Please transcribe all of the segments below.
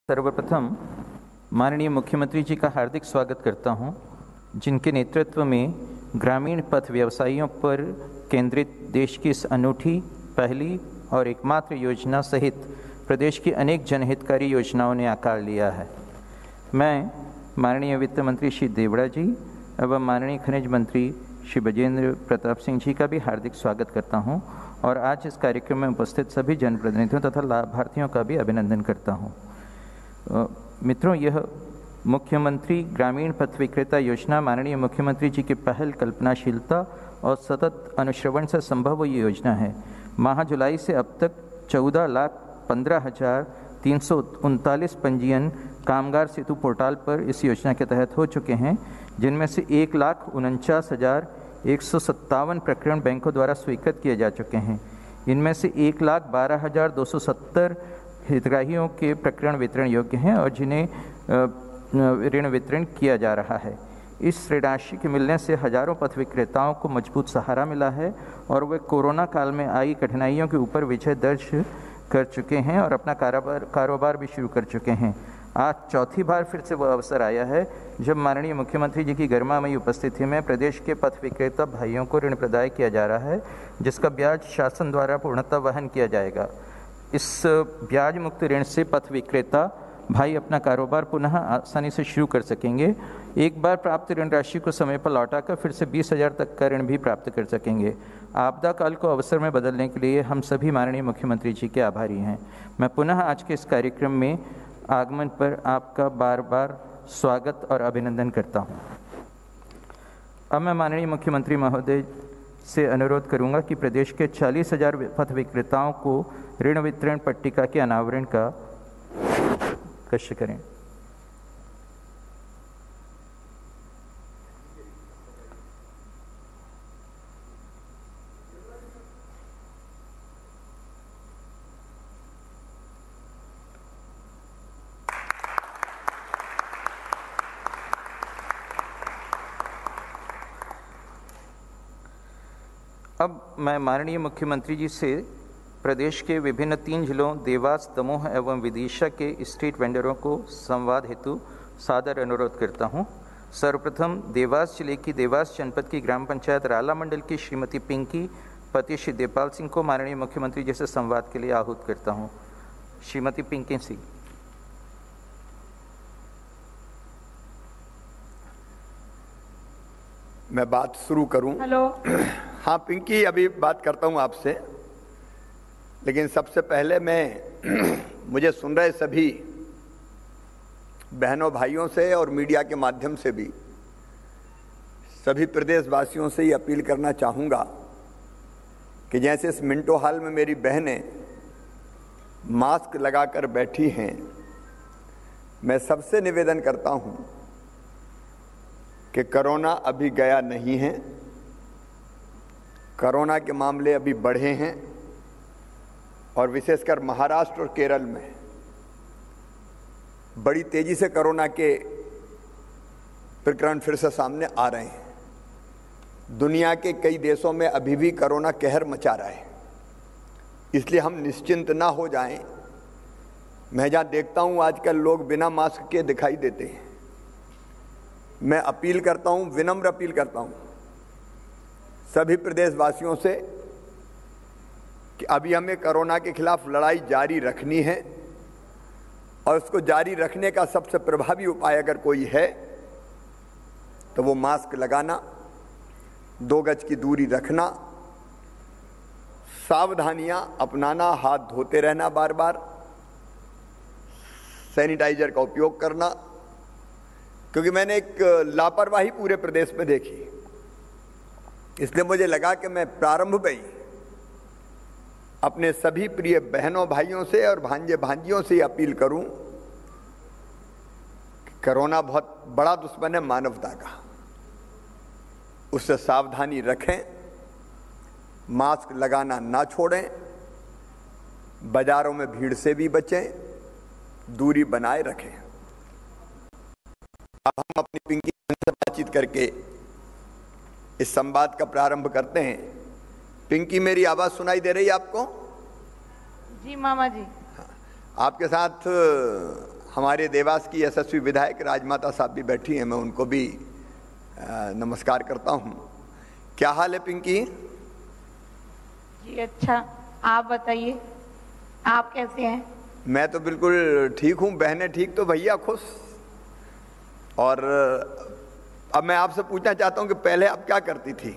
सर्वप्रथम माननीय मुख्यमंत्री जी का हार्दिक स्वागत करता हूं, जिनके नेतृत्व में ग्रामीण पथ व्यवसायियों पर केंद्रित देश की इस अनूठी पहली और एकमात्र योजना सहित प्रदेश की अनेक जनहितकारी योजनाओं ने आकार लिया है। मैं माननीय वित्त मंत्री श्री देवड़ा जी एवं माननीय खनिज मंत्री श्री बजेंद्र प्रताप सिंह जी का भी हार्दिक स्वागत करता हूं और आज इस कार्यक्रम में उपस्थित सभी जनप्रतिनिधियों तथा लाभार्थियों का भी अभिनंदन करता हूं। मित्रों, यह मुख्यमंत्री ग्रामीण पथ विक्रेता योजना माननीय मुख्यमंत्री जी की पहल, कल्पनाशीलता और सतत अनुश्रवण से संभव हुई योजना है। माह जुलाई से अब तक 14,15,339 पंजीयन कामगार सेतु पोर्टल पर इस योजना के तहत हो चुके हैं, जिनमें से 1,49,157 प्रकरण बैंकों द्वारा स्वीकृत किए जा चुके हैं। इनमें से 1,12,270 हितग्राहियों के प्रकरण वितरण योग्य हैं और जिन्हें ऋण वितरण किया जा रहा है। इस ऋण राशि के मिलने से हजारों पथ विक्रेताओं को मजबूत सहारा मिला है और वे कोरोना काल में आई कठिनाइयों के ऊपर विजय दर्ज कर चुके हैं और अपना कारोबार भी शुरू कर चुके हैं। आज चौथी बार फिर से वह अवसर आया है जब माननीय मुख्यमंत्री जी की गरिमामयी उपस्थिति में प्रदेश के पथ विक्रेता भाइयों को ऋण प्रदान किया जा रहा है, जिसका ब्याज शासन द्वारा पूर्णतः वहन किया जाएगा। इस ब्याज मुक्त ऋण से पथ विक्रेता भाई अपना कारोबार पुनः आसानी से शुरू कर सकेंगे। एक बार प्राप्त ऋण राशि को समय पर लौटाकर फिर से 20,000 तक का ऋण भी प्राप्त कर सकेंगे। आपदा काल को अवसर में बदलने के लिए हम सभी माननीय मुख्यमंत्री जी के आभारी हैं। मैं पुनः आज के इस कार्यक्रम में आगमन पर आपका बार बार स्वागत और अभिनंदन करता हूँ। अब मैं माननीय मुख्यमंत्री महोदय से अनुरोध करूंगा कि प्रदेश के 40,000 पथ विक्रेताओं को ऋण वितरण पट्टिका के अनावरण का कष्ट करें। अब मैं माननीय मुख्यमंत्री जी से प्रदेश के विभिन्न 3 जिलों देवास, दमोह एवं विदिशा के स्ट्रीट वेंडरों को संवाद हेतु सादर अनुरोध करता हूं। सर्वप्रथम देवास जिले की देवास जनपद की ग्राम पंचायत राला मंडल की श्रीमती पिंकी पति श्री देवपाल सिंह को माननीय मुख्यमंत्री जी से संवाद के लिए आहूत करता हूं। श्रीमती पिंकी सिंह। मैं बात शुरू करूं? हेलो। हाँ पिंकी, अभी बात करता हूं आपसे, लेकिन सबसे पहले मुझे सुन रहे सभी बहनों भाइयों से और मीडिया के माध्यम से भी सभी प्रदेशवासियों से ये अपील करना चाहूँगा कि जैसे इस मिंटो हॉल में मेरी बहनें मास्क लगाकर बैठी हैं, मैं सबसे निवेदन करता हूँ कि कोरोना अभी गया नहीं है। कोरोना के मामले अभी बढ़े हैं और विशेषकर महाराष्ट्र और केरल में बड़ी तेजी से कोरोना के प्रकरण फिर से सामने आ रहे हैं। दुनिया के कई देशों में अभी भी कोरोना कहर मचा रहा है, इसलिए हम निश्चिंत ना हो जाएं। मैं जहाँ देखता हूँ आजकल लोग बिना मास्क के दिखाई देते हैं। मैं अपील करता हूँ, विनम्र अपील करता हूँ सभी प्रदेशवासियों से कि अभी हमें कोरोना के खिलाफ लड़ाई जारी रखनी है और उसको जारी रखने का सबसे प्रभावी उपाय अगर कोई है तो वो मास्क लगाना, 2 गज की दूरी रखना, सावधानियां अपनाना, हाथ धोते रहना बार बार, सैनिटाइजर का उपयोग करना, क्योंकि मैंने एक लापरवाही पूरे प्रदेश में देखी। इसलिए मुझे लगा कि मैं प्रारंभ में ही अपने सभी प्रिय बहनों भाइयों से और भांजे भांजियों से अपील करूं कि कोरोना बहुत बड़ा दुश्मन है मानवता का, उससे सावधानी रखें, मास्क लगाना ना छोड़ें, बाजारों में भीड़ से भी बचें, दूरी बनाए रखें। अब हम अपनी पिंकी से बातचीत करके इस संवाद का प्रारंभ करते हैं। पिंकी, मेरी आवाज सुनाई दे रही है आपको? जी मामा जी। आपके साथ हमारे देवास की यशस्वी विधायक राजमाता साहब भी बैठी हैं, मैं उनको भी नमस्कार करता हूं। क्या हाल है पिंकी? जी अच्छा, आप बताइए, आप कैसे हैं? मैं तो बिल्कुल ठीक हूं। बहनें ठीक तो भैया खुश। और अब मैं आपसे पूछना चाहता हूं कि पहले आप क्या करती थी?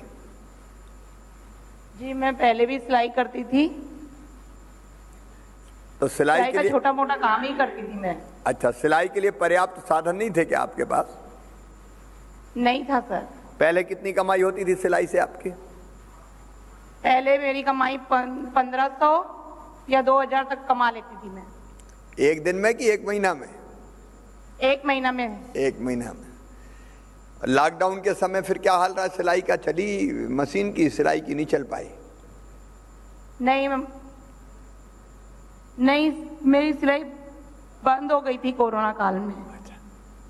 जी मैं पहले भी सिलाई करती थी। तो सिलाई के का लिए छोटा मोटा काम ही करती थी मैं। अच्छा, सिलाई के लिए पर्याप्त साधन नहीं थे क्या आपके पास? नहीं था सर। पहले कितनी कमाई होती थी सिलाई से आपकी? पहले मेरी कमाई 1500 या 2000 तक कमा लेती थी मैं। एक दिन में कि एक महीना में? एक महीना में। एक महीना में। लॉकडाउन के समय फिर क्या हाल रहा सिलाई का? चली मशीन की सिलाई की नहीं चल पाई? नहीं, मेरी सिलाई बंद हो गई थी कोरोना काल में। अच्छा,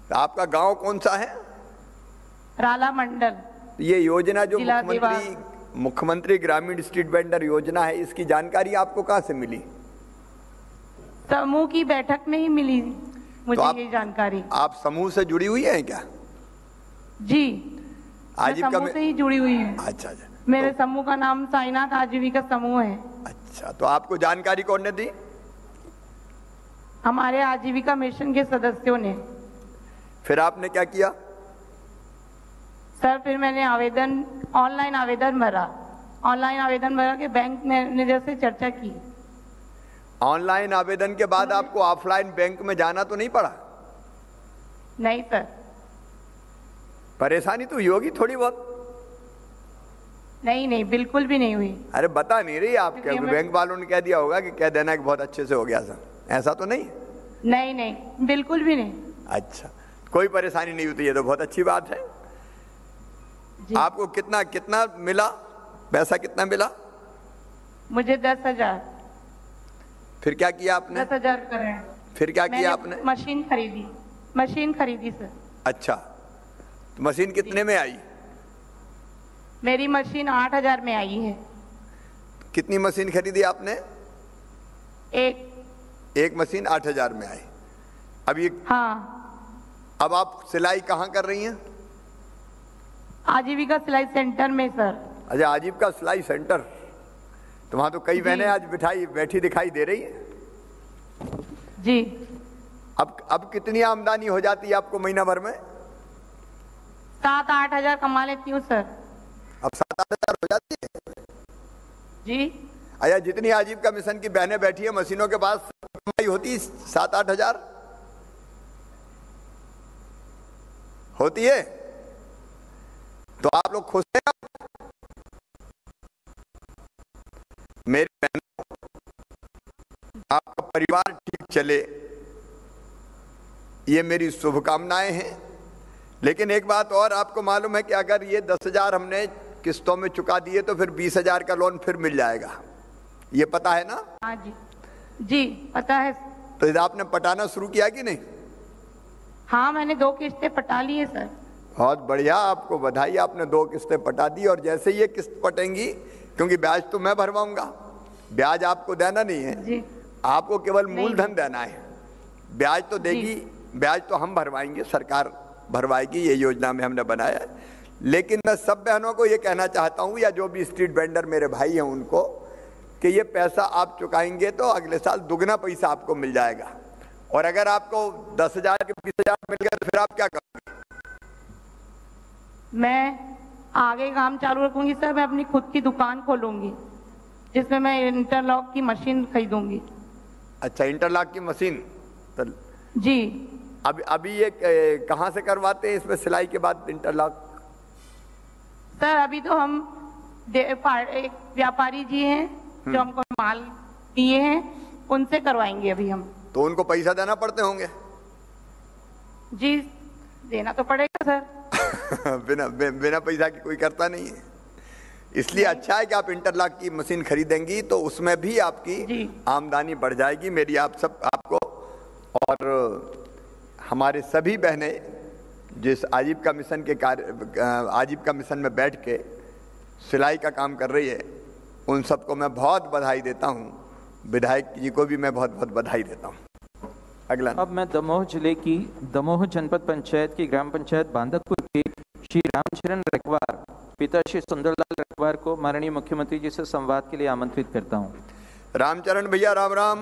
तो आपका गांव कौन सा है? राला मंडल। ये योजना जो जिला मुख्यमंत्री ग्रामीण स्ट्रीट वेंडर योजना है, इसकी जानकारी आपको कहां से मिली? समूह की बैठक में ही मिली मुझे ये जानकारी। आप समूह से जुड़ी हुई हैं क्या? जी, आजीविका समूह से ही जुड़ी हुई है। अच्छा अच्छा। मेरे समूह का नाम साईनाथ आजीविका समूह है। अच्छा, तो आपको जानकारी कौन ने दी? हमारे आजीविका मिशन के सदस्यों ने। फिर आपने क्या किया? सर फिर मैंने ऑनलाइन आवेदन भरा के बैंक मैनेजर से चर्चा की। ऑनलाइन आवेदन के बाद आपको ऑफलाइन बैंक में जाना तो नहीं पड़ा? नहीं सर। परेशानी तो हुई होगी थोड़ी बहुत? नहीं, बिल्कुल भी नहीं हुई। अरे बता नहीं रही आपके बैंक वालों ने कह दिया होगा कि कह देना कि बहुत अच्छे से हो गया सर, ऐसा तो नहीं? नहीं, बिल्कुल भी नहीं। अच्छा, कोई परेशानी नहीं होती, ये तो बहुत अच्छी बात है। आपको कितना कितना मिला? पैसा कितना मिला? मुझे 10,000। फिर क्या किया आपने? 10,000 करें। फिर क्या किया आपने? मशीन खरीदी सर। अच्छा, तो मशीन कितने में आई? मेरी मशीन 8,000 में आई है। कितनी मशीन खरीदी आपने? एक मशीन 8,000 में आई। अब ये हाँ। अब आप सिलाई कहाँ कर रही हैं? आजीविका सिलाई सेंटर में सर। अच्छा, आजीविका सिलाई सेंटर। तो वहां तो कई बहनें आज बैठी दिखाई दे रही है जी। अब कितनी आमदनी हो जाती है आपको महीना भर में? 7-8 हजार कमा लेती हूँ सर। अब 7-8 हजार हो जाती है जी। अच्छा, जितनी आजीविका मिशन की बहनें बैठी है मशीनों के पास, कमाई होती 7-8 हजार होती है? तो आप लोग खुश हैं? मेरी बहनों, आपका परिवार ठीक चले, ये मेरी शुभकामनाएं हैं। लेकिन एक बात और, आपको मालूम है कि अगर ये 10,000 हमने किस्तों में चुका दिए तो फिर 20,000 का लोन फिर मिल जाएगा, ये पता है ना? हाँ जी पता है। तो इधर आपने पटाना शुरू किया कि नहीं? हाँ, मैंने 2 किस्तें पटा ली है सर। बहुत बढ़िया, आपको बधाई, आपने 2 किस्तें पटा दी। और जैसे ये किस्त पटेंगी, क्योंकि ब्याज तो मैं भरवाऊंगा, ब्याज आपको देना नहीं है जी। आपको केवल मूलधन देना है। ब्याज तो देगी, ब्याज तो हम भरवाएंगे, सरकार भरवाएगी, ये योजना में हमने बनाया है। लेकिन मैं सब बहनों को ये कहना चाहता हूँ, या जो भी स्ट्रीट वेंडर मेरे भाई हैं उनको, कि ये पैसा आप चुकाएंगे तो अगले साल दुगना पैसा आपको मिल जाएगा। और अगर आपको 10,000 के 20,000 मिल गया तो फिर आप क्या करोगे? मैं आगे काम चालू रखूंगी सर। मैं अपनी खुद की दुकान खोलूंगी जिसमें मैं इंटरलॉक की मशीन खरीदूंगी। अच्छा, इंटरलॉक की मशीन तो जी। अभी ये कहाँ से करवाते हैं इसमें सिलाई के बाद इंटरलॉक? सर अभी तो हम एक व्यापारी जी हैं जो हमको माल दिए हैं, उनसे करवाएंगे अभी हम। तो उनको पैसा देना पड़ते होंगे? जी, देना तो पड़ेगा सर। बिना पैसा की कोई करता नहीं है। इसलिए अच्छा है कि आप इंटरलॉक की मशीन खरीदेंगी तो उसमें भी आपकी आमदनी बढ़ जाएगी। मेरी आपको और हमारे सभी बहनें जिस आजीविका मिशन के आजीविका मिशन में बैठ के सिलाई का काम कर रही है, उन सबको मैं बहुत बधाई देता हूँ। विधायक जी को भी मैं बहुत बहुत बधाई देता हूँ। अगला। अब मैं दमोह जिले की दमोह जनपद पंचायत की ग्राम पंचायत बांदकपुर के श्री रामचरण रखवार पिता श्री सुंदरलाल रखवार को माननीय मुख्यमंत्री जी से संवाद के लिए आमंत्रित करता हूं। रामचरण भैया राम राम।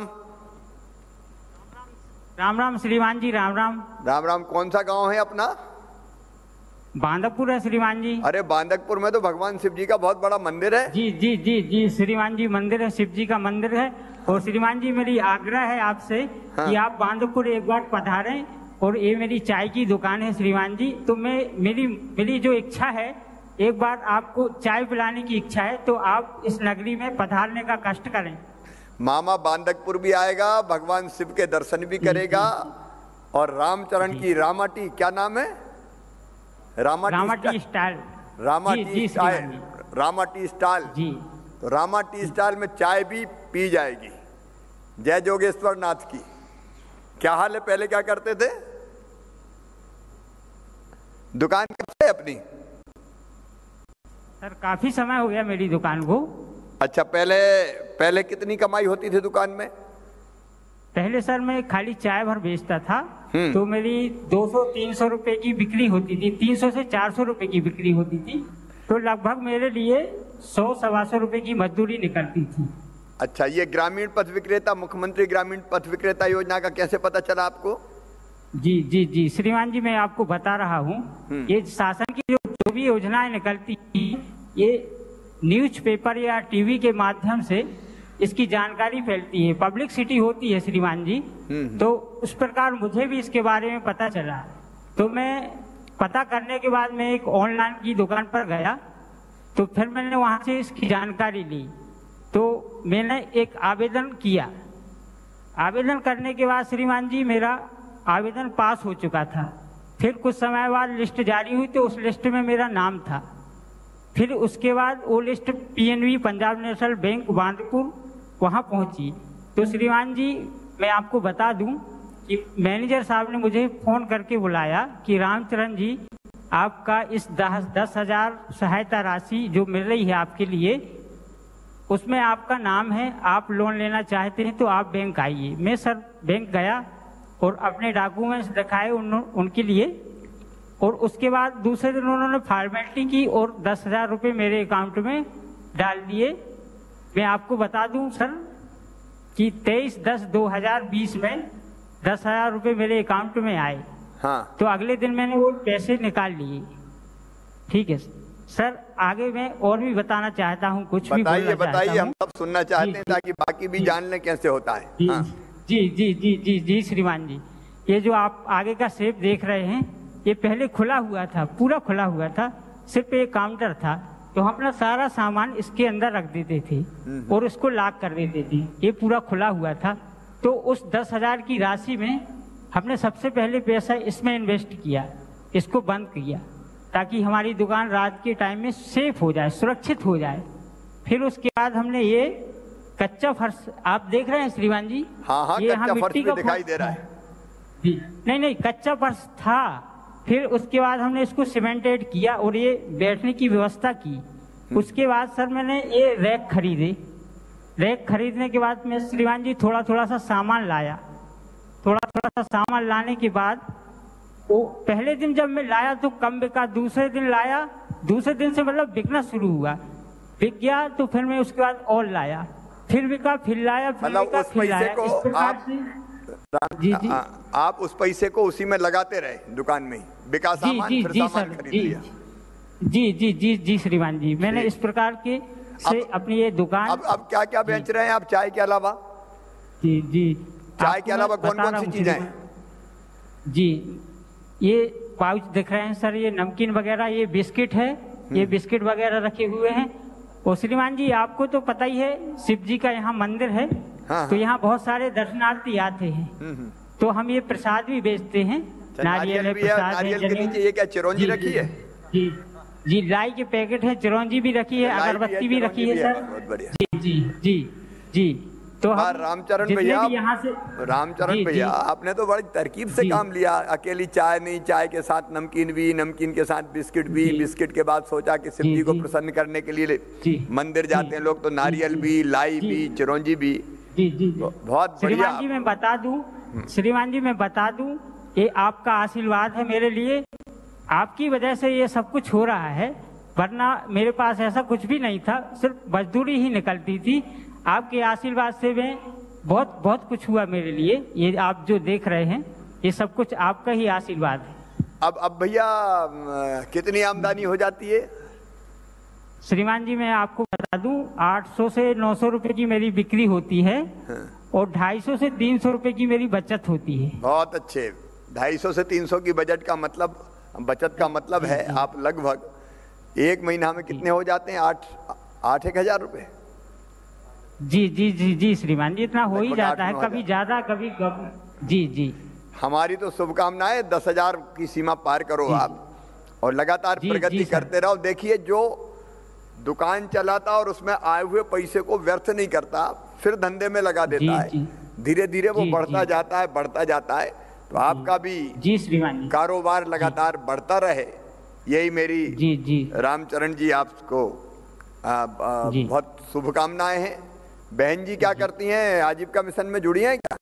राम राम श्रीमान जी, राम राम। राम राम। कौन सा गांव है अपना? बांदकपुर है श्रीमान जी। अरे बांदकपुर में तो भगवान शिव जी का बहुत बड़ा मंदिर है। जी जी जी जी श्रीमान जी, मंदिर है, शिव जी का मंदिर है। और श्रीमान जी मेरी आग्रह है आपसे कि आप बांदकपुर एक बार पधारें। और ये मेरी चाय की दुकान है श्रीमान जी, तो मेरी जो इच्छा है, एक बार आपको चाय पिलाने की इच्छा है, तो आप इस नगरी में पधारने का कष्ट करें। मामा बांदकपुर भी आएगा, भगवान शिव के दर्शन भी करेगा। और रामचरण की रामाटी, क्या नाम है? रामाटी स्टाइल। रामाटी स्टाइल। रामाटी स्टाइल जी। तो रामाटी स्टाइल में चाय भी पी जाएगी। जय जोगेश्वर नाथ की। क्या हाल है? पहले क्या करते थे? दुकान कब से अपनी? सर काफी समय हो गया मेरी दुकान को। अच्छा, पहले कितनी कमाई होती थी दुकान में? पहले सर मैं खाली चाय भर बेचता था, तो मेरी 200-300 रुपए की बिक्री होती थी, 300 से 400 रुपए की बिक्री होती थी। तो लगभग मेरे लिए 100-125 रुपए की मजदूरी निकलती थी। अच्छा, ये ग्रामीण पथ विक्रेता, मुख्यमंत्री ग्रामीण पथ विक्रेता योजना का कैसे पता चला आपको? जी जी जी श्रीमान जी, मैं आपको बता रहा हूँ, ये शासन की जो भी योजनाएं निकलती थी, ये न्यूज़पेपर या टीवी के माध्यम से इसकी जानकारी फैलती है, पब्लिसिटी होती है श्रीमान जी। तो उस प्रकार मुझे भी इसके बारे में पता चला। तो मैं पता करने के बाद मैं एक ऑनलाइन की दुकान पर गया, तो फिर मैंने वहाँ से इसकी जानकारी ली। तो मैंने एक आवेदन किया। आवेदन करने के बाद श्रीमान जी मेरा आवेदन पास हो चुका था। फिर कुछ समय बाद लिस्ट जारी हुई, तो उस लिस्ट में मेरा नाम था। फिर उसके बाद वो list PNB Punjab national bank Bandakpur वहाँ पहुँची। तो श्रीमान जी मैं आपको बता दूं कि मैनेजर साहब ने मुझे फ़ोन करके बुलाया कि रामचरण जी, आपका इस 10,000 सहायता राशि जो मिल रही है आपके लिए, उसमें आपका नाम है, आप लोन लेना चाहते हैं तो आप बैंक आइए। मैं सर बैंक गया और अपने डॉक्यूमेंट्स दिखाए उनके लिए। और उसके बाद दूसरे दिन उन्होंने फॉर्मेलिटी की और 10,000 रुपये मेरे अकाउंट में डाल दिए। मैं आपको बता दूं सर कि 23/10/2020 में 10,000 रुपये मेरे अकाउंट में आए। हाँ। तो अगले दिन मैंने वो पैसे निकाल लिए। ठीक है सर, आगे मैं और भी बताना चाहता हूँ, कुछ भी बताइए, हम सब सुनना चाहते हैं ताकि बाकी भी जान लें कैसे होता है। जी, हाँ। जी जी जी जी जी श्रीमान जी, ये जो आप आगे का शेप देख रहे हैं, ये पहले खुला हुआ था, पूरा खुला हुआ था, सिर्फ एक काउंटर था। तो हम अपना सारा सामान इसके अंदर रख देते थे और इसको लॉक कर देते थे। ये पूरा खुला हुआ था। तो उस 10,000 की राशि में हमने सबसे पहले पैसा इसमें इन्वेस्ट किया, इसको बंद किया, ताकि हमारी दुकान रात के टाइम में सेफ हो जाए, सुरक्षित हो जाए। फिर उसके बाद हमने ये कच्चा फर्श आप देख रहे हैं श्रीमान जी। हाँ, ये कच्चा फर्श भी दिखाई दे रहा है जी। नहीं, कच्चा फर्श था। फिर उसके बाद हमने इसको सीमेंटेड किया और ये बैठने की व्यवस्था की। उसके बाद सर मैंने ये रैक खरीदे। रैक खरीदने के बाद मैं श्रीमान जी थोड़ा सा सामान लाया। थोड़ा सा सामान लाने के बाद वो पहले दिन जब मैं लाया तो कम बिका, दूसरे दिन लाया, दूसरे दिन से मतलब बिकना शुरू हुआ, बिक गया। तो फिर मैं उसके बाद और लाया, फिर बिका, फिर लाया, फिर बिका, फिर लाया। इस प्रकार से जी जी आप उस पैसे को उसी में लगाते रहे दुकान में ही, बिका सामान, फिर सामान खरीद लिया। जी जी जी जी श्रीमान जी, मैंने इस प्रकार के से अपनी ये दुकान। अब क्या क्या बेच रहे हैं आप चाय के अलावा? जी जी, चाय के अलावा कौन कौन सी चीजें हैं? जी, ये पाउच दिख रहे हैं सर, ये नमकीन वगैरह, ये बिस्किट है, ये बिस्किट वगैरह रखे हुए हैं। और श्रीमान जी आपको तो पता ही है, शिव जी का यहाँ मंदिर है। हाँ, तो यहाँ बहुत सारे दर्शनार्थी आते हैं। तो हम ये प्रसाद भी बेचते हैं, नारियल है, प्रसाद है। नारियल के नीचे ये क्या चिरौंजी रखी है? जी जी, लाई के पैकेट है, चिरौंजी भी रखी है, अगरबत्ती भी रखी है सर। बहुत बढ़िया। जी जी जी जी। तो हम रामचरण भैया, यहाँ से रामचरण भैया आपने तो बड़ी तरकीब से काम लिया। अकेली चाय नहीं, चाय के साथ नमकीन भी, नमकीन के साथ बिस्किट भी, बिस्किट के बाद सोचा कि शिव जी को प्रसन्न करने के लिए मंदिर जाते हैं लोग, तो नारियल भी, लाई भी, चिरौंजी भी। जी जी बहुत बढ़िया। जी मैं बता दूं श्रीमान जी मैं बता दूं, ये आपका आशीर्वाद है मेरे लिए, आपकी वजह से ये सब कुछ हो रहा है, वरना मेरे पास ऐसा कुछ भी नहीं था, सिर्फ मजदूरी ही निकलती थी। आपके आशीर्वाद से मैं बहुत बहुत कुछ हुआ मेरे लिए। ये आप जो देख रहे हैं ये सब कुछ आपका ही आशीर्वाद है। अब भैया कितनी आमदनी हो जाती है? श्रीमान जी मैं आपको बता दूं, 800 से 900 रुपए की मेरी बिक्री होती है और 250 से 300 रुपए की मेरी बचत होती है। बहुत अच्छे। 250 से 300 की बचत का मतलब है आप लगभग एक महीना में कितने हो जाते हैं? 8 हजार रुपए। जी जी जी जी श्रीमान जी, इतना हो ही जाता है, कभी ज्यादा कभी कम। जी जी, हमारी तो शुभकामनाएं, 10,000 की सीमा पार करो आप और लगातार प्रगति करते रहो। देखिए, जो दुकान चलाता और उसमें आए हुए पैसे को व्यर्थ नहीं करता, फिर धंधे में लगा देता है, धीरे धीरे वो बढ़ता जाता है। तो आपका भी जी श्रीमान जी कारोबार लगातार बढ़ता रहे, यही मेरी रामचरण जी आपको बहुत शुभकामनाएं हैं। बहन जी क्या करती हैं? आजीविका मिशन में जुड़ी हैं क्या?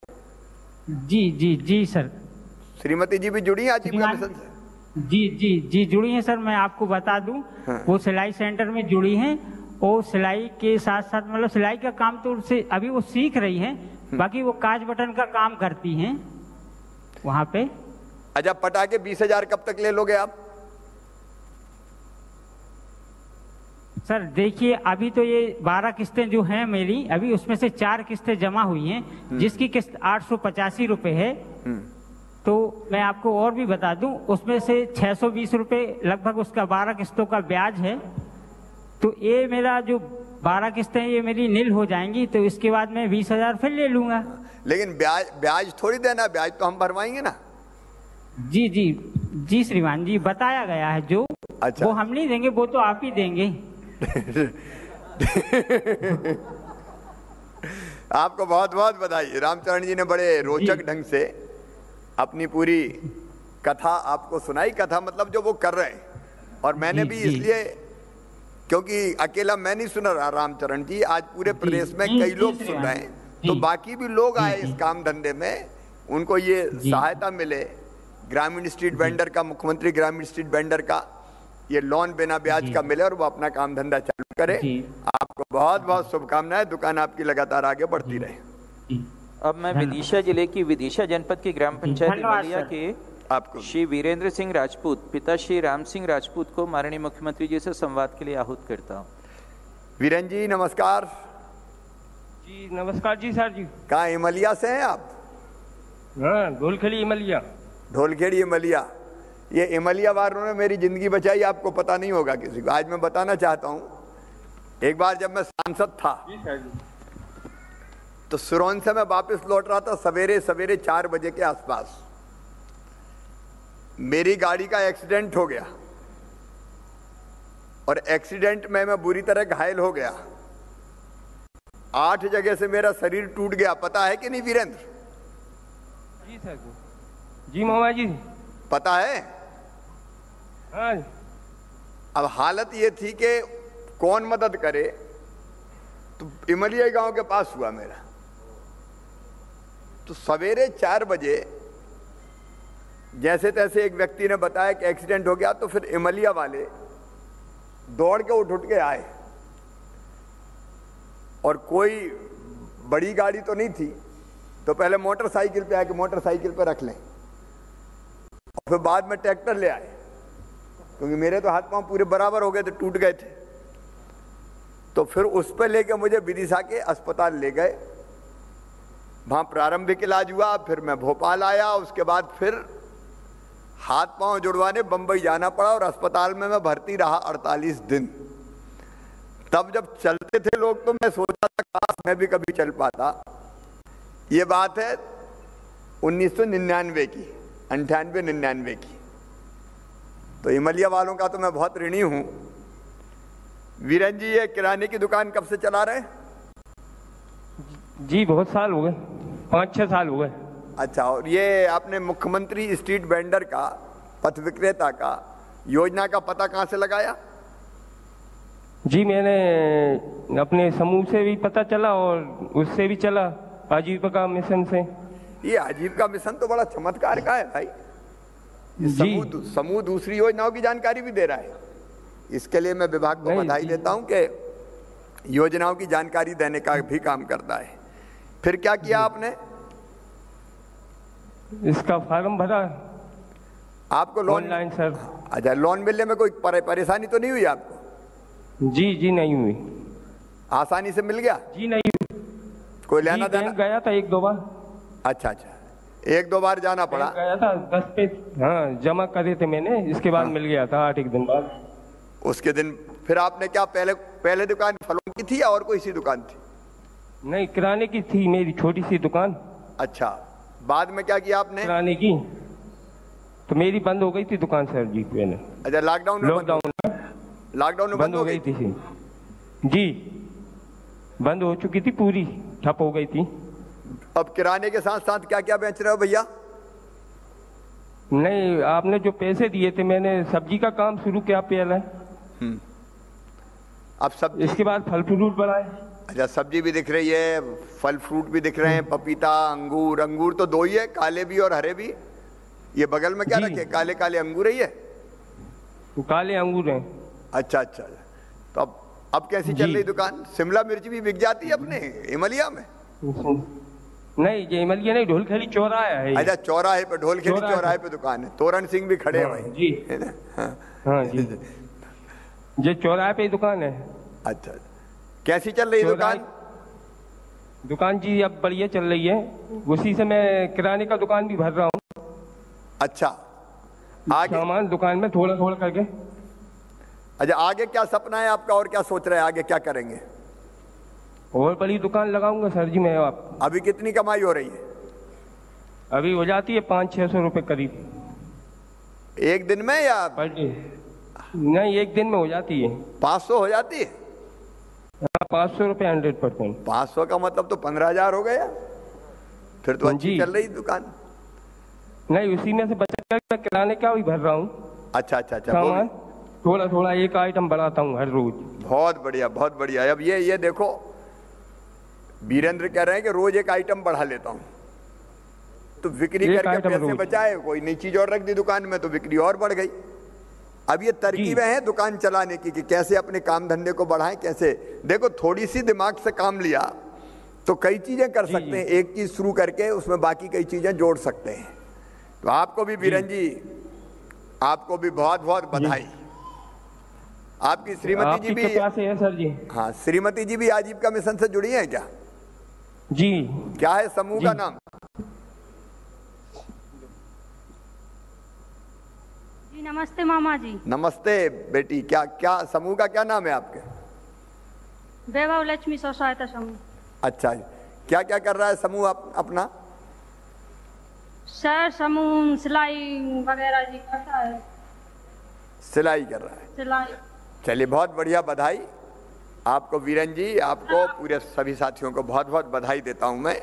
जी जी जी सर। श्रीमती जी भी जुड़ी हैं आजीविका मिशन से? जी जी जी जुड़ी हैं सर। मैं आपको बता दूं, वो सिलाई सेंटर में जुड़ी हैं। वो सिलाई के साथ साथ मतलब सिलाई का काम तो उनसे अभी वो सीख रही हैं, बाकी वो काज बटन का काम करती हैं वहां पे। अच्छा, पटाके 20,000 कब तक ले लोगे आप? सर देखिए, अभी तो ये 12 किस्तें जो हैं मेरी, अभी उसमें से 4 किस्तें जमा हुई हैं, जिसकी किस्त 885 रुपए है। तो मैं आपको और भी बता दूं, उसमें से 620 रुपए लगभग उसका 12 किस्तों का ब्याज है। तो ये मेरा जो 12 किस्तें ये मेरी नील हो जाएंगी, तो इसके बाद मैं 20,000 फिर ले लूंगा। लेकिन ब्याज थोड़ी देना, ब्याज तो हम भरवाएंगे ना। जी जी जी श्रीमान जी, बताया गया है जो। अच्छा। वो हम नहीं देंगे, वो तो आप ही देंगे। आपको बहुत बहुत बधाई। रामचरण जी ने बड़े रोचक ढंग से अपनी पूरी कथा आपको सुनाई। कथा मतलब जो वो कर रहे हैं, और मैंने भी इसलिए, क्योंकि अकेला मैं नहीं सुन रहा रामचरण जी, आज पूरे प्रदेश में कई लोग सुन रहे हैं, तो बाकी भी लोग आए इस काम धंधे में, उनको ये सहायता मिले। ग्रामीण स्ट्रीट वेंडर का, मुख्यमंत्री ग्रामीण स्ट्रीट वेंडर का ये लोन बिना ब्याज का मिले और वो अपना काम धंधा चालू करे। आपको बहुत बहुत शुभकामनाएं, दुकान आपकी लगातार आगे बढ़ती रहे। अब मैं विदिशा जिले की विदिशा जनपद की ग्राम पंचायत इमलिया के आपको श्री वीरेंद्र सिंह राजपूत, पिता श्री राम सिंह राजपूत को माननीय मुख्यमंत्री जी से संवाद के लिए आहूत करता हूँ। वीरेंद्र जी नमस्कार। जी नमस्कार जी सर जी। कहाँ इमलिया से हैं आप? हाँ, ढोलखेड़ी इमलिया। ढोलखेड़ी इमलिया। ये इमलिया वालों ने मेरी जिंदगी बचाई, आपको पता नहीं होगा किसी को। आज मैं बताना चाहता हूँ, एक बार जब मैं सांसद था तो सिरोन से मैं वापस लौट रहा था सवेरे सवेरे 4 बजे के आसपास। मेरी गाड़ी का एक्सीडेंट हो गया और एक्सीडेंट में मैं बुरी तरह घायल हो गया। 8 जगह से मेरा शरीर टूट गया, पता है कि नहीं वीरेंद्र? जी सर जी मामा जी पता है। हाँ। अब हालत ये थी कि कौन मदद करे, तो इमलिया गांव के पास हुआ मेरा। तो सवेरे 4 बजे जैसे तैसे एक व्यक्ति ने बताया कि एक्सीडेंट हो गया, तो फिर इमलिया वाले दौड़ के उठ के आए, और कोई बड़ी गाड़ी तो नहीं थी, तो पहले मोटरसाइकिल पे आके मोटरसाइकिल पे रख लें, और फिर बाद में ट्रैक्टर ले आए, क्योंकि मेरे तो हाथ पांव पूरे बराबर हो गए थे, टूट गए थे। तो फिर उस पर लेके मुझे विदिशा के अस्पताल ले गए, वहां प्रारंभिक इलाज हुआ। फिर मैं भोपाल आया, उसके बाद फिर हाथ पांव जुड़वाने बंबई जाना पड़ा, और अस्पताल में मैं भर्ती रहा 48 दिन। तब जब चलते थे लोग तो मैं सोचा था काश मैं भी कभी चल पाता। ये बात है 1999 की, 98-99 की। तो इमलिया वालों का तो मैं बहुत ऋणी हूं। वीरेंद्र जी, ये किराने की दुकान कब से चला रहे हैं? जी बहुत साल हो गए, 5-6 साल हो गए। अच्छा, और ये आपने मुख्यमंत्री स्ट्रीट वेंडर का, पथ विक्रेता का योजना का पता कहां से लगाया? जी मैंने अपने समूह से भी पता चला और उससे भी चला, आजीविका मिशन से। ये आजीविका मिशन तो बड़ा चमत्कार का है भाई। ये समूह दूसरी योजनाओं की जानकारी भी दे रहा है। इसके लिए मैं विभाग को बधाई देता हूं कि योजनाओं की जानकारी देने का भी काम करता है। फिर क्या किया आपने? इसका फॉर्म भरा आपको लोन ऑनलाइन सर। अच्छा, लोन मिलने में कोई परेशानी तो नहीं हुई आपको? जी नहीं हुई, आसानी से मिल गया? जी नहीं हुई। कोई लेना देना? गया था 1-2 बार। अच्छा, 1-2 बार जाना पड़ा? गया था 10 पेज जमा करे थे मैंने, इसके बाद मिल गया था 8-1 दिन बाद। उसके दिन फिर आपने क्या पहले दुकान फलों की थी या और कोई सी दुकान थी? नहीं, किराने की थी मेरी छोटी सी दुकान। अच्छा, बाद में क्या किया आपने? किराने की तो मेरी बंद हो गई थी दुकान सर जी पहले। अच्छा, लॉकडाउन में बंद हो गई थी? जी, बंद हो चुकी थी, पूरी ठप हो गई थी। अब किराने के साथ साथ क्या क्या बेच रहे हो भैया? नहीं, आपने जो पैसे दिए थे मैंने सब्जी का काम शुरू किया पहले। अब सब्जी, इसके बाद फल फ्रूट बढ़ाए। अच्छा, सब्जी भी दिख रही है, फल फ्रूट भी दिख रहे हैं, पपीता, अंगूर तो 2 ही है, काले भी और हरे भी। ये बगल में क्या रखे? काले काले अंगूर ही है? तो काले अंगूर हैं। अच्छा, तो अब कैसी चल रही दुकान? शिमला मिर्च भी बिक जाती है अपने इमलिया में? नहीं, ये इमलिया नहीं, ढोलखेड़ी चौराहा है। अच्छा, चौराहे पे, ढोलखेड़ी चौराहे पे दुकान है। तोरण सिंह भी खड़े हैं भाई जी, है ना? हाँ जी, ये चौराहे पे दुकान है। अच्छा, कैसी चल रही है दुकान? दुकान जी अब बढ़िया चल रही है, उसी से मैं किराने का दुकान भी भर रहा हूँ। अच्छा, आगे सामान दुकान में थोड़ा थोड़ा करके। अच्छा, आगे क्या सपना है आपका और क्या सोच रहे हैं? आगे क्या करेंगे? और बड़ी दुकान लगाऊंगा सर जी मैं। आप अभी कितनी कमाई हो रही है? अभी हो जाती है 500-600 रुपए करीब। एक दिन में या पर डे? नहीं, एक दिन में हो जाती है। 500 हो जाती है? 500 रुपए 100%। 500 का मतलब तो 15,000 हो गया। फिर तो अच्छी चल रही दुकान। नहीं, उसी में से बचत करके मैं किराने का भी भर रहा हूँ। अच्छा, सामान थोड़ा थोड़ा एक आइटम बढ़ाता हूँ हर रोज। बहुत बढ़िया, बहुत बढ़िया। अब ये देखो, वीरेंद्र कह रहे हैं कि रोज एक आइटम बढ़ा लेता हूँ, तो बिक्री करके पैसे बचाए, कोई नई चीज और रख दी दुकान में तो बिक्री और बढ़ गई। अब ये तरकीबें हैं दुकान चलाने की कि कैसे अपने काम धंधे को बढ़ाएं। कैसे देखो, थोड़ी सी दिमाग से काम लिया तो कई चीजें कर सकते हैं। एक चीज शुरू करके उसमें बाकी कई चीजें जोड़ सकते हैं। तो आपको भी वीरेंद्र जी, आपको भी बहुत बहुत बधाई। आपकी श्रीमती जी भी है सर जी? हाँ, श्रीमती जी भी आजीविका मिशन से जुड़ी हैं क्या? जी। क्या है समूह का नाम? जी नमस्ते मामा जी। नमस्ते बेटी। क्या समूह का क्या नाम है आपके? वैभव लक्ष्मी स्व सहायता समूह। अच्छा, क्या क्या कर रहा है समूह अपना? सर, समूह सिलाई वगैरह जी करता है। सिलाई कर रहा है? सिलाई। चलिए, बहुत बढ़िया, बधाई आपको वीरेंद्र जी, आपको पूरे सभी साथियों को बहुत बहुत बधाई देता हूं मैं।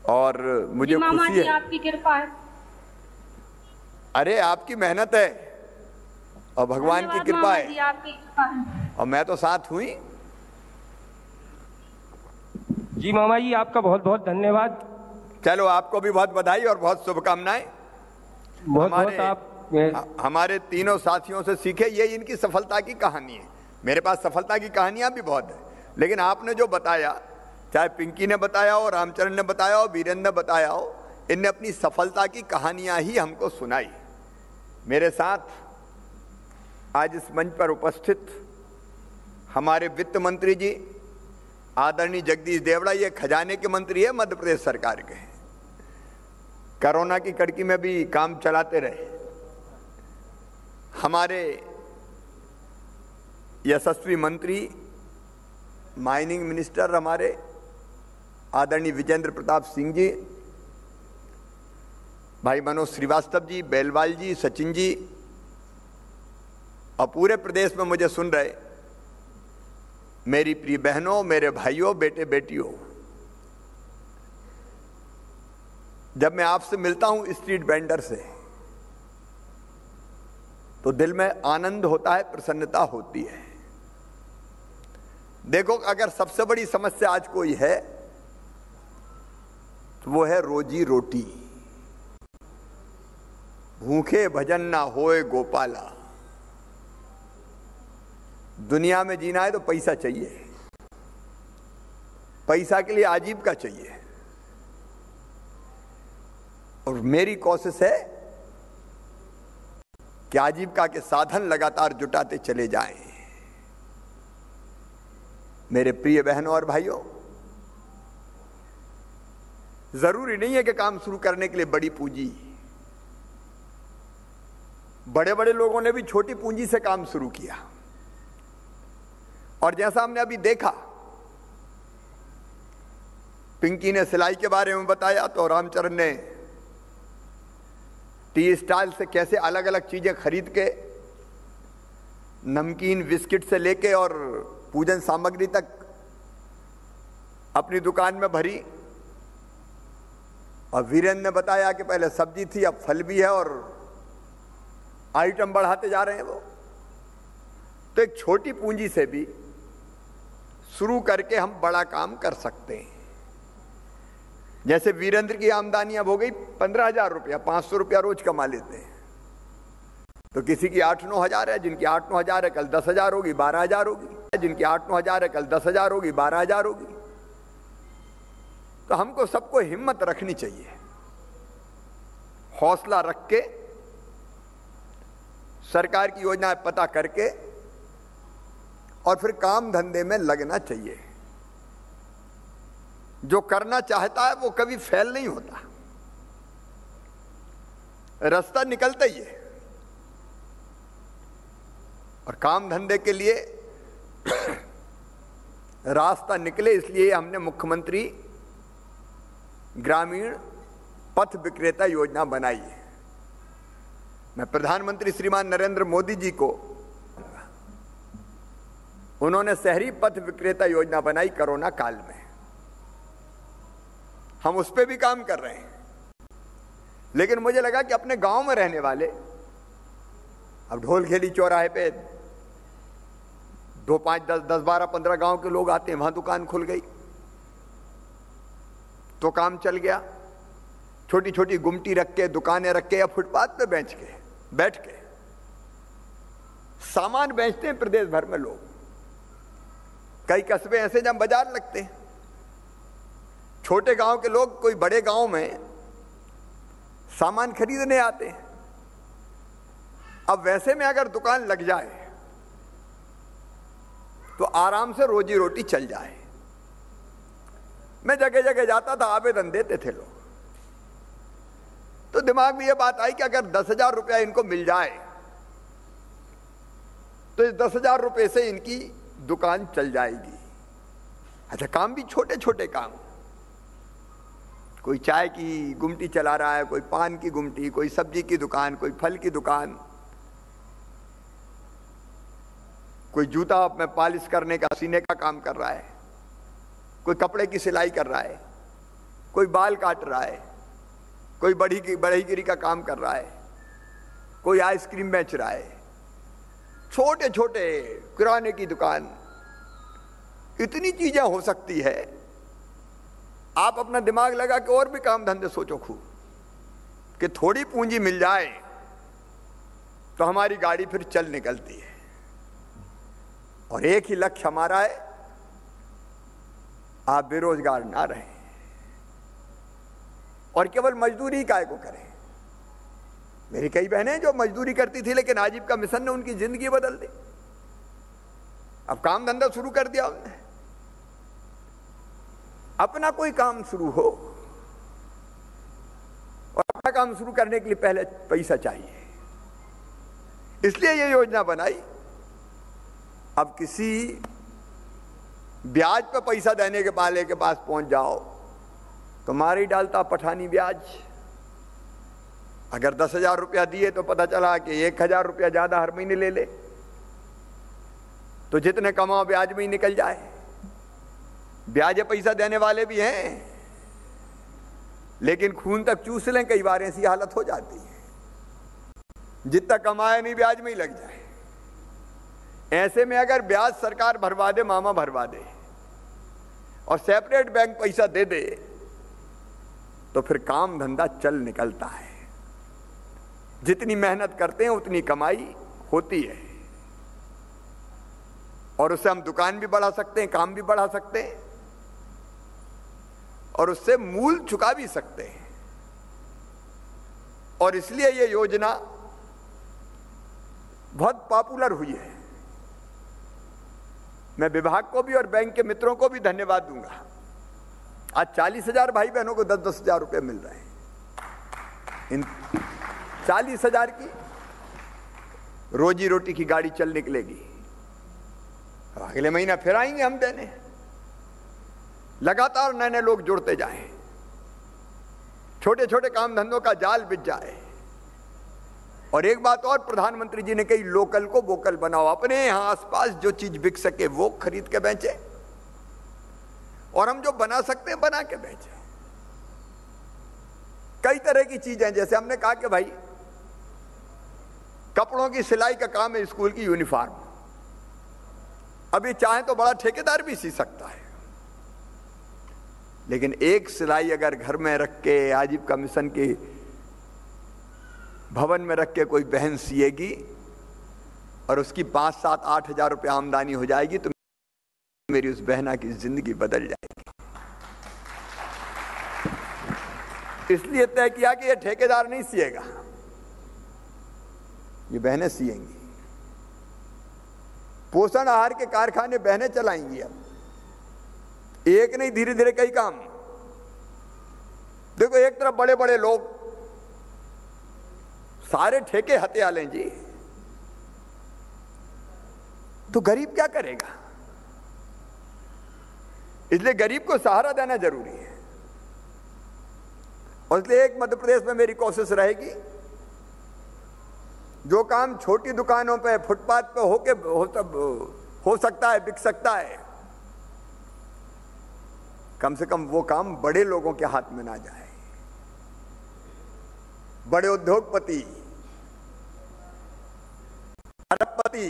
और मुझे खुशी है। आपकी कृपा है। अरे, आपकी मेहनत है और भगवान की कृपा है। आपकी कृपा है और मैं तो साथ हुई। जी मामा जी, आपका बहुत बहुत धन्यवाद। चलो, आपको भी बहुत बधाई और बहुत शुभकामनाएं। हमारे तीनों साथियों से सीखे, ये इनकी सफलता की कहानी है। मेरे पास सफलता की कहानियां भी बहुत है, लेकिन आपने जो बताया, चाहे पिंकी ने बताया हो, रामचरण ने बताया हो, वीरेंद्र ने बताया हो, इनने अपनी सफलता की कहानियां ही हमको सुनाई। मेरे साथ आज इस मंच पर उपस्थित हमारे वित्त मंत्री जी आदरणीय जगदीश देवड़ा, ये खजाने के मंत्री है मध्य प्रदेश सरकार के। कोरोना की कड़की में भी काम चलाते रहे। हमारे यशस्वी मंत्री माइनिंग मिनिस्टर हमारे आदरणीय विजेंद्र प्रताप सिंह जी, भाई मनोज श्रीवास्तव जी, बेलवाल जी, सचिन जी, और पूरे प्रदेश में मुझे सुन रहे मेरी प्रिय बहनों, मेरे भाइयों, बेटे बेटियों, जब मैं आपसे मिलता हूं स्ट्रीट वेंडर से, तो दिल में आनंद होता है, प्रसन्नता होती है। देखो, अगर सबसे बड़ी समस्या आज कोई है तो वो है रोजी रोटी। भूखे भजन ना होए गोपाला। दुनिया में जीना है तो पैसा चाहिए, पैसा के लिए आजीविका चाहिए। और मेरी कोशिश है कि आजीविका के साधन लगातार जुटाते चले जाएं। मेरे प्रिय बहनों और भाइयों, जरूरी नहीं है कि काम शुरू करने के लिए बड़ी पूंजी। बड़े बड़े लोगों ने भी छोटी पूंजी से काम शुरू किया। और जैसा हमने अभी देखा, पिंकी ने सिलाई के बारे में बताया तो रामचरण ने टी स्टाइल से कैसे अलग अलग चीजें खरीद के, नमकीन बिस्किट से लेके और पूजन सामग्री तक अपनी दुकान में भरी। और वीरेंद्र ने बताया कि पहले सब्जी थी, अब फल भी है और आइटम बढ़ाते जा रहे हैं वो। तो एक छोटी पूंजी से भी शुरू करके हम बड़ा काम कर सकते हैं। जैसे वीरेंद्र की आमदनी अब हो गई 15,000 रुपया, 500 रुपया रोज कमा लेते हैं। तो किसी की 8-9 हजार है, जिनकी 8-9 हजार है कल 10,000 होगी, 12,000 होगी। जिनकी 8-9 हजार है कल 10,000 होगी, 12,000 होगी। तो हमको सबको हिम्मत रखनी चाहिए, हौसला रख के सरकार की योजनाएं पता करके और फिर काम धंधे में लगना चाहिए। जो करना चाहता है वो कभी फेल नहीं होता, रास्ता निकलता ही है। और काम धंधे के लिए रास्ता निकले, इसलिए हमने मुख्यमंत्री ग्रामीण पथ विक्रेता योजना बनाई है। मैं प्रधानमंत्री श्रीमान नरेंद्र मोदी जी को, उन्होंने शहरी पथ विक्रेता योजना बनाई कोरोना काल में। हम उस पर भी काम कर रहे हैं। लेकिन मुझे लगा कि अपने गांव में रहने वाले, अब ढोलखेली चौराहे पे 2, 5, 10, 12, 15 गांव के लोग आते हैं, वहां दुकान खुल गई तो काम चल गया। छोटी छोटी गुमटी रख के, दुकानें रख के या फुटपाथ पे बैठ के सामान बेचते हैं प्रदेश भर में लोग। कई कस्बे ऐसे जहां बाजार लगते हैं। छोटे गांव के लोग कोई बड़े गांव में सामान खरीदने आते हैं। अब वैसे में अगर दुकान लग जाए तो आराम से रोजी रोटी चल जाए। मैं जगह जगह जाता था, आवेदन देते थे लोग, तो दिमाग में यह बात आई कि अगर 10,000 रुपया इनको मिल जाए तो इस 10,000 रुपये से इनकी दुकान चल जाएगी। अच्छा, काम भी छोटे छोटे काम, कोई चाय की गुमटी चला रहा है, कोई पान की गुमटी, कोई सब्जी की दुकान, कोई फल की दुकान, कोई जूता में पॉलिश करने का, सीने का काम कर रहा है, कोई कपड़े की सिलाई कर रहा है, कोई बाल काट रहा है, कोई बढ़ईगिरी का काम कर रहा है, कोई आइसक्रीम बेच रहा है, छोटे छोटे किराने की दुकान। इतनी चीजें हो सकती है। आप अपना दिमाग लगा के और भी काम धंधे सोचो खूब, कि थोड़ी पूंजी मिल जाए तो हमारी गाड़ी फिर चल निकलती है। और एक ही लक्ष्य हमारा है, आप बेरोजगार ना रहें और केवल मजदूरी काय को करें। मेरी कई बहनें जो मजदूरी करती थी, लेकिन आजीविका मिशन ने उनकी जिंदगी बदल दी। अब काम धंधा शुरू कर दिया उन्होंने। अपना कोई काम शुरू हो, और अपना काम शुरू करने के लिए पहले पैसा चाहिए, इसलिए ये योजना बनाई। अब किसी ब्याज पर पैसा देने के वाले के पास पहुंच जाओ तो मार ही डालता पठानी ब्याज। अगर 10,000 रुपया दिए तो पता चला कि 1,000 रुपया ज्यादा हर महीने ले ले, तो जितने कमाओ ब्याज में ही निकल जाए। ब्याज पैसा देने वाले भी हैं, लेकिन खून तक चूस लें, कई बार ऐसी हालत हो जाती है जितना कमाया नहीं ब्याज में ही लग जाए। ऐसे में अगर ब्याज सरकार भरवा दे, मामा भरवा दे, और सेपरेट बैंक पैसा दे दे, तो फिर काम धंधा चल निकलता है। जितनी मेहनत करते हैं उतनी कमाई होती है, और उससे हम दुकान भी बढ़ा सकते हैं, काम भी बढ़ा सकते हैं, और उससे मूल चुका भी सकते हैं। और इसलिए ये योजना बहुत पॉपुलर हुई है। मैं विभाग को भी और बैंक के मित्रों को भी धन्यवाद दूंगा। आज 40,000 भाई बहनों को 10-10 हजार रुपए मिल रहे हैं। इन 40,000 की रोजी रोटी की गाड़ी चल निकलेगी। अगले महीना फिर आएंगे हम देने, लगातार नए नए लोग जुड़ते जाएं, छोटे छोटे काम धंधों का जाल बिछ जाए। और एक बात और प्रधानमंत्री जी ने कही, लोकल को वोकल बनाओ। अपने यहां आसपास जो चीज बिक सके वो खरीद के बेचे, और हम जो बना सकते हैं बना के बेचे। कई तरह की चीजें, जैसे हमने कहा कि भाई कपड़ों की सिलाई का काम है, स्कूल की यूनिफॉर्म, अभी चाहे तो बड़ा ठेकेदार भी सी सकता है, लेकिन एक सिलाई अगर घर में रख के आजीविका मिशन के भवन में रख के कोई बहन सिएगी और उसकी 5-7-8 हजार रुपये आमदनी हो जाएगी, तो मेरी उस बहना की जिंदगी बदल जाएगी। इसलिए तय किया कि यह ठेकेदार नहीं सिएगा, ये बहनें सिएंगी। पोषण आहार के कारखाने बहनें चलाएंगी। अब एक नहीं, धीरे धीरे कई काम। देखो, एक तरफ बड़े बड़े लोग सारे ठेके हत्या लें जी, तो गरीब क्या करेगा? इसलिए गरीब को सहारा देना जरूरी है। और इसलिए एक मध्य प्रदेश में मेरी कोशिश रहेगी, जो काम छोटी दुकानों पे, फुटपाथ पे हो सकता है, बिक सकता है, कम से कम वो काम बड़े लोगों के हाथ में ना जाए। बड़े उद्योगपति, अरबपति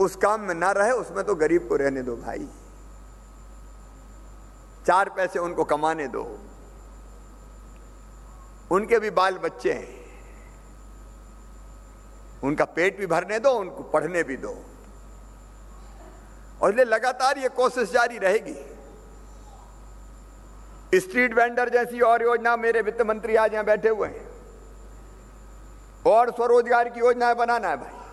उस काम में ना रहे, उसमें तो गरीब को रहने दो भाई। 4 पैसे उनको कमाने दो, उनके भी बाल बच्चे हैं, उनका पेट भी भरने दो, उनको पढ़ने भी दो। और इसलिए लगातार ये कोशिश जारी रहेगी। स्ट्रीट वेंडर जैसी और योजना, मेरे वित्त मंत्री आज यहां बैठे हुए हैं, और स्वरोजगार की योजनाएं बनाना है भाई।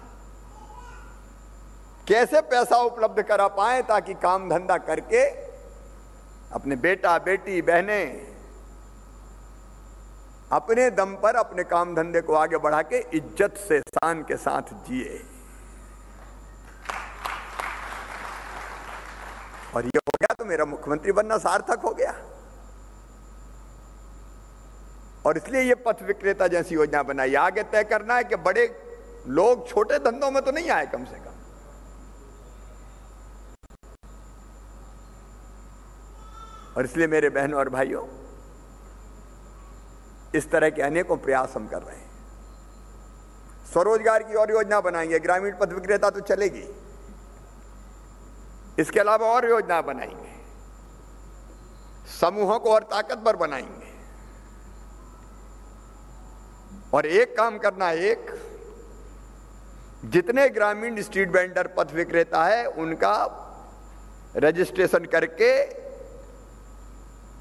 कैसे पैसा उपलब्ध करा पाए ताकि काम धंधा करके अपने बेटा बेटी बहनें अपने दम पर अपने काम धंधे को आगे बढ़ा के इज्जत से, शान के साथ जिए। और ये हो गया तो मेरा मुख्यमंत्री बनना सार्थक हो गया। और इसलिए ये पथ विक्रेता जैसी योजना बनाई। आगे तय करना है कि बड़े लोग छोटे धंधों में तो नहीं आए कम से कम। और इसलिए मेरे बहनों और भाइयों, इस तरह के अनेकों प्रयास हम कर रहे हैं। स्वरोजगार की और योजना बनाएंगे। ग्रामीण पथ विक्रेता तो चलेगी, इसके अलावा और योजना बनाएंगे। समूहों को और ताकतवर बनाएंगे। और एक काम करना है, एक जितने ग्रामीण स्ट्रीट वेंडर पथ विक्रेता है उनका रजिस्ट्रेशन करके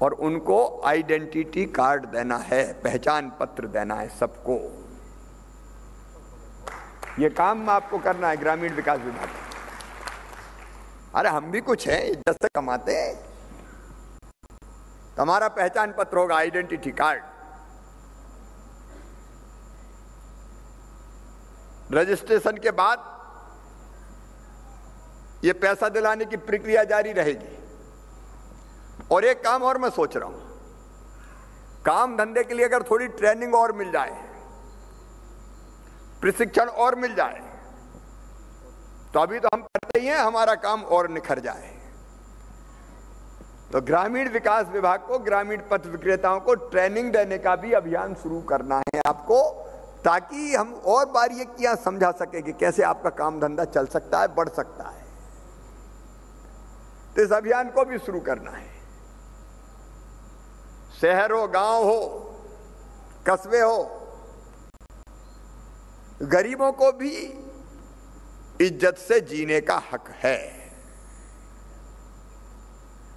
और उनको आइडेंटिटी कार्ड देना है, पहचान पत्र देना है सबको। ये काम आपको करना है ग्रामीण विकास विभाग। अरे हम भी कुछ है, इज्जत से कमाते हैं। हमारा पहचान पत्र होगा, आइडेंटिटी कार्ड। रजिस्ट्रेशन के बाद ये पैसा दिलाने की प्रक्रिया जारी रहेगी। और एक काम और मैं सोच रहा हूं, काम धंधे के लिए अगर थोड़ी ट्रेनिंग और मिल जाए, प्रशिक्षण और मिल जाए, तो अभी तो हम करते ही हैं, हमारा काम और निखर जाए। तो ग्रामीण विकास विभाग को ग्रामीण पथ विक्रेताओं को ट्रेनिंग देने का भी अभियान शुरू करना है आपको, ताकि हम और बारीकियां समझा सके कि कैसे आपका काम धंधा चल सकता है, बढ़ सकता है। तो इस अभियान को भी शुरू करना है। शहर हो, गांव हो, कस्बे हो, गरीबों को भी इज्जत से जीने का हक है।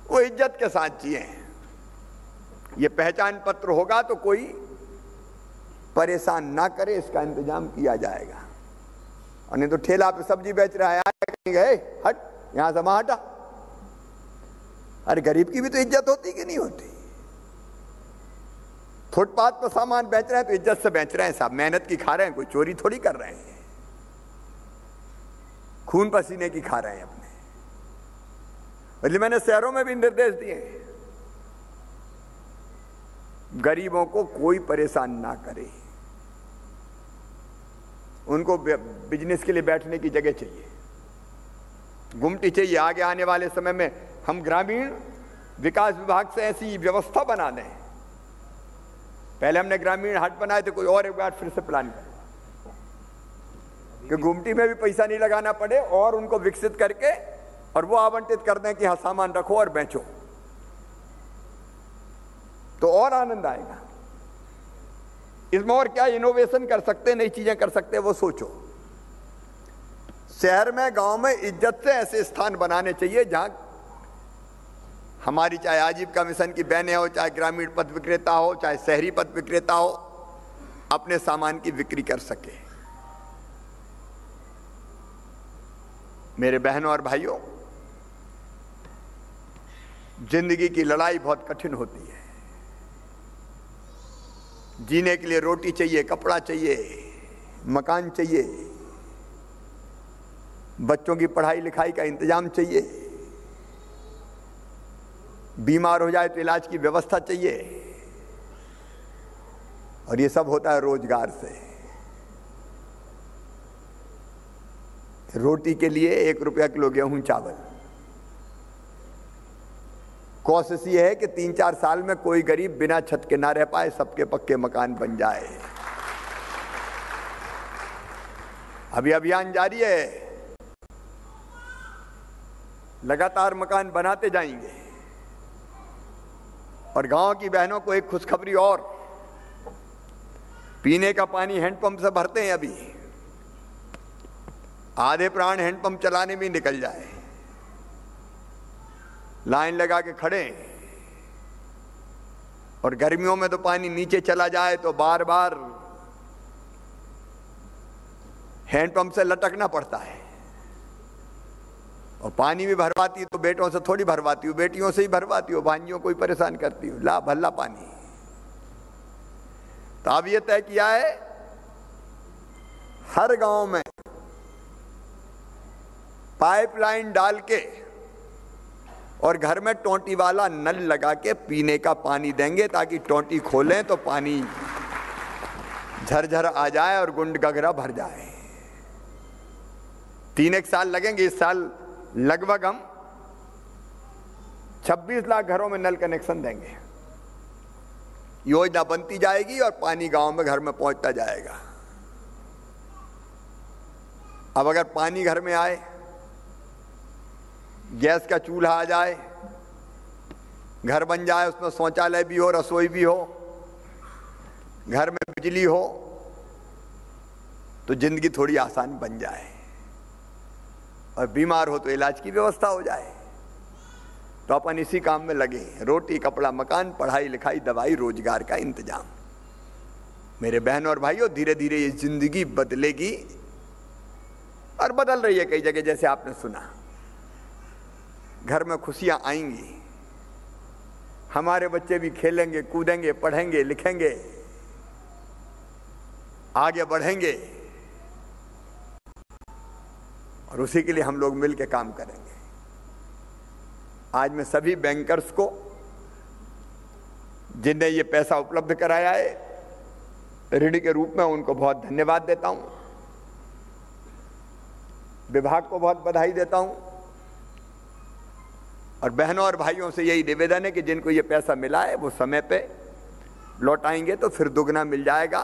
वो इज्जत के साथ जिए। ये पहचान पत्र होगा तो कोई परेशान ना करे, इसका इंतजाम किया जाएगा। और नहीं तो ठेला पे सब्जी बेच रहा है, कहीं गए, हट यहां से वहां हटा। अरे गरीब की भी तो इज्जत होती कि नहीं होती? फुटपाथ पर सामान बेच रहे हैं तो इज्जत से बेच रहे हैं साहब, मेहनत की खा रहे हैं, कोई चोरी थोड़ी कर रहे हैं, खून पसीने की खा रहे हैं अपने। इसलिए मैंने शहरों में भी निर्देश दिए, गरीबों को कोई परेशान ना करे, उनको बिजनेस के लिए बैठने की जगह चाहिए, गुमटी चाहिए। आगे आने वाले समय में हम ग्रामीण विकास विभाग से ऐसी व्यवस्था बना दें। पहले हमने ग्रामीण हाट बनाए थे, कोई और एक बार फिर से प्लान करें कि गुमटी में भी पैसा नहीं लगाना पड़े और उनको विकसित करके और वो आवंटित कर दें कि हाँ सामान रखो और बेचो, तो और आनंद आएगा। इसमें और क्या इनोवेशन कर सकते, नई चीजें कर सकते, वो सोचो। शहर में, गांव में इज्जत से ऐसे स्थान बनाने चाहिए जहां हमारी चाहे आजीविका मिशन की बहनें हो, चाहे ग्रामीण पथ विक्रेता हो, चाहे शहरी पथ विक्रेता हो, अपने सामान की बिक्री कर सके। मेरे बहनों और भाइयों, जिंदगी की लड़ाई बहुत कठिन होती है। जीने के लिए रोटी चाहिए, कपड़ा चाहिए, मकान चाहिए, बच्चों की पढ़ाई लिखाई का इंतजाम चाहिए, बीमार हो जाए तो इलाज की व्यवस्था चाहिए, और ये सब होता है रोजगार से। रोटी के लिए 1 रुपया किलो गेहूं चावल। कोशिश ये है कि 3-4 साल में कोई गरीब बिना छत के ना रह पाए, सबके पक्के मकान बन जाए। अभी अभियान जारी है, लगातार मकान बनाते जाएंगे। और गांव की बहनों को एक खुशखबरी और, पीने का पानी हैंडपंप से भरते हैं। अभी आधे प्राण हैंडपंप चलाने में निकल जाए, लाइन लगा के खड़े, और गर्मियों में तो पानी नीचे चला जाए तो बार बार हैंडपंप से लटकना पड़ता है। और पानी भी भरवाती तो बेटों से थोड़ी भरवाती हूँ, बेटियों से ही भरवाती हूँ, भांजियों को ही परेशान करती हूँ, ला भल्ला पानी। तो अब यह तय किया है हर गांव में पाइपलाइन डाल के और घर में टोंटी वाला नल लगा के पीने का पानी देंगे, ताकि टोंटी खोलें तो पानी झरझर आ जाए और गुंड गगरा भर जाए। 3-1 साल लगेंगे। इस साल लगभग हम 26 लाख घरों में नल कनेक्शन देंगे। योजना बनती जाएगी और पानी गांव में घर में पहुंचता जाएगा। अब अगर पानी घर में आए, गैस का चूल्हा आ जाए, घर बन जाए, उसमें शौचालय भी हो, रसोई भी हो, घर में बिजली हो, तो जिंदगी थोड़ी आसान बन जाए। और बीमार हो तो इलाज की व्यवस्था हो जाए। तो अपन इसी काम में लगे, रोटी, कपड़ा, मकान, पढ़ाई लिखाई, दवाई, रोजगार का इंतजाम। मेरे बहनों और भाइयों, धीरे धीरे ये जिंदगी बदलेगी और बदल रही है कई जगह, जैसे आपने सुना। घर में खुशियां आएंगी, हमारे बच्चे भी खेलेंगे, कूदेंगे, पढ़ेंगे, लिखेंगे, आगे बढ़ेंगे, और उसी के लिए हम लोग मिलकर काम करेंगे। आज मैं सभी बैंकर्स को, जिन्हें ये पैसा उपलब्ध कराया है ऋण के रूप में, उनको बहुत धन्यवाद देता हूं। विभाग को बहुत बधाई देता हूं। और बहनों और भाइयों से यही निवेदन है कि जिनको ये पैसा मिला है वो समय पे लौटाएंगे तो फिर दुगना मिल जाएगा,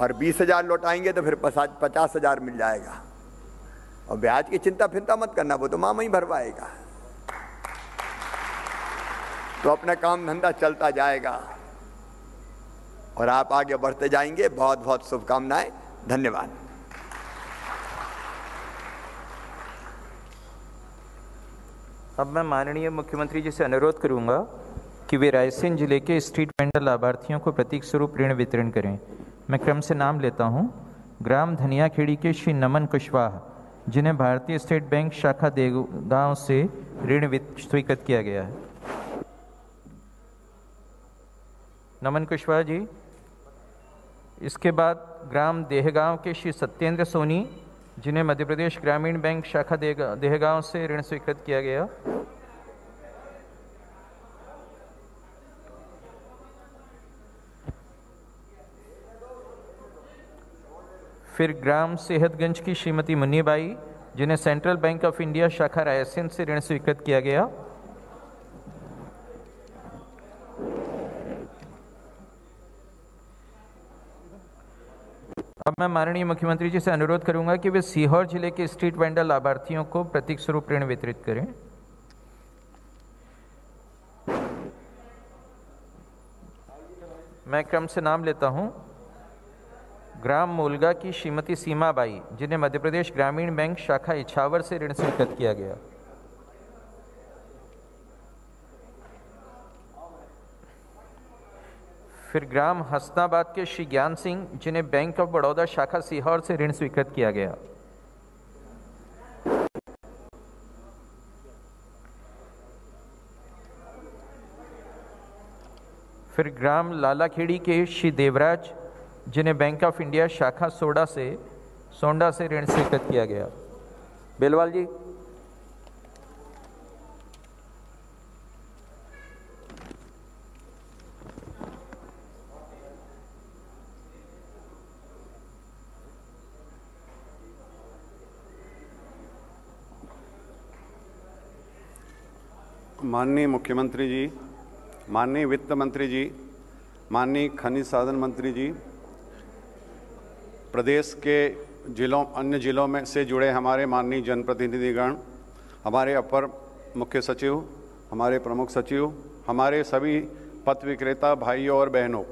और 20,000 लौटाएंगे तो फिर 50,000 मिल जाएगा। और ब्याज की चिंता फिंता मत करना, वो तो मामा ही भरवाएगा। तो अपना काम धंधा चलता जाएगा और आप आगे बढ़ते जाएंगे। बहुत बहुत शुभकामनाएं। धन्यवाद। अब मैं माननीय मुख्यमंत्री जी से अनुरोध करूंगा कि वे रायसेन जिले के स्ट्रीट वेंडर लाभार्थियों को प्रतीक स्वरूप ऋण वितरण करें। मैं क्रम से नाम लेता हूं। ग्राम धनियाखेड़ी के श्री नमन कुशवाहा, जिन्हें भारतीय स्टेट बैंक शाखा देगांव से ऋण स्वीकृत किया गया है। नमन कुशवाहा जी। इसके बाद ग्राम देहगांव के श्री सत्येंद्र सोनी, जिन्हें मध्य प्रदेश ग्रामीण बैंक शाखा देहगांव से ऋण स्वीकृत किया गया। फिर ग्राम सेहतगंज की श्रीमती मुन्नीबाई, जिन्हें सेंट्रल बैंक ऑफ इंडिया शाखा रायसेन से ऋण स्वीकृत किया गया। अब मैं माननीय मुख्यमंत्री जी से अनुरोध करूंगा कि वे सीहोर जिले के स्ट्रीट वेंडर लाभार्थियों को प्रतीक स्वरूप ऋण वितरित करें। मैं क्रम से नाम लेता हूं। ग्राम मोलगा की श्रीमती सीमा बाई, जिन्हें मध्य प्रदेश ग्रामीण बैंक शाखा इछावर से ऋण स्वीकृत किया गया। फिर ग्राम हसनाबाद के श्री ज्ञान सिंह, जिन्हें बैंक ऑफ बड़ौदा शाखा सीहोर से ऋण स्वीकृत किया गया। फिर ग्राम लालाखेड़ी के श्री देवराज, जिन्हें बैंक ऑफ इंडिया शाखा सोंडा से ऋण स्वीकृत किया गया। बेलवाल जी। माननीय मुख्यमंत्री जी, माननीय वित्त मंत्री जी, माननीय खनिज साधन मंत्री जी, प्रदेश के अन्य जिलों में से जुड़े हमारे माननीय जनप्रतिनिधिगण, हमारे अपर मुख्य सचिव, हमारे प्रमुख सचिव, हमारे सभी पथ विक्रेता भाइयों और बहनों,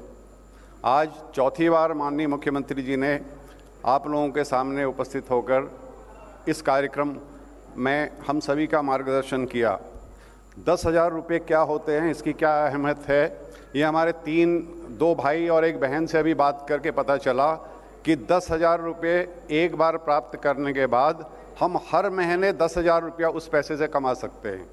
आज चौथी बार माननीय मुख्यमंत्री जी ने आप लोगों के सामने उपस्थित होकर इस कार्यक्रम में हम सभी का मार्गदर्शन किया। 10,000 रुपये क्या होते हैं, इसकी क्या अहमियत है, ये हमारे दो भाई और एक बहन से अभी बात करके पता चला कि 10,000 रुपये एक बार प्राप्त करने के बाद हम हर महीने 10,000 रुपया उस पैसे से कमा सकते हैं।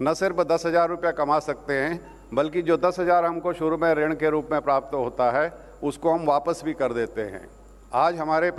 न सिर्फ 10,000 रुपया कमा सकते हैं, बल्कि जो 10,000 हमको शुरू में ऋण के रूप में प्राप्त होता है उसको हम वापस भी कर देते हैं। आज हमारे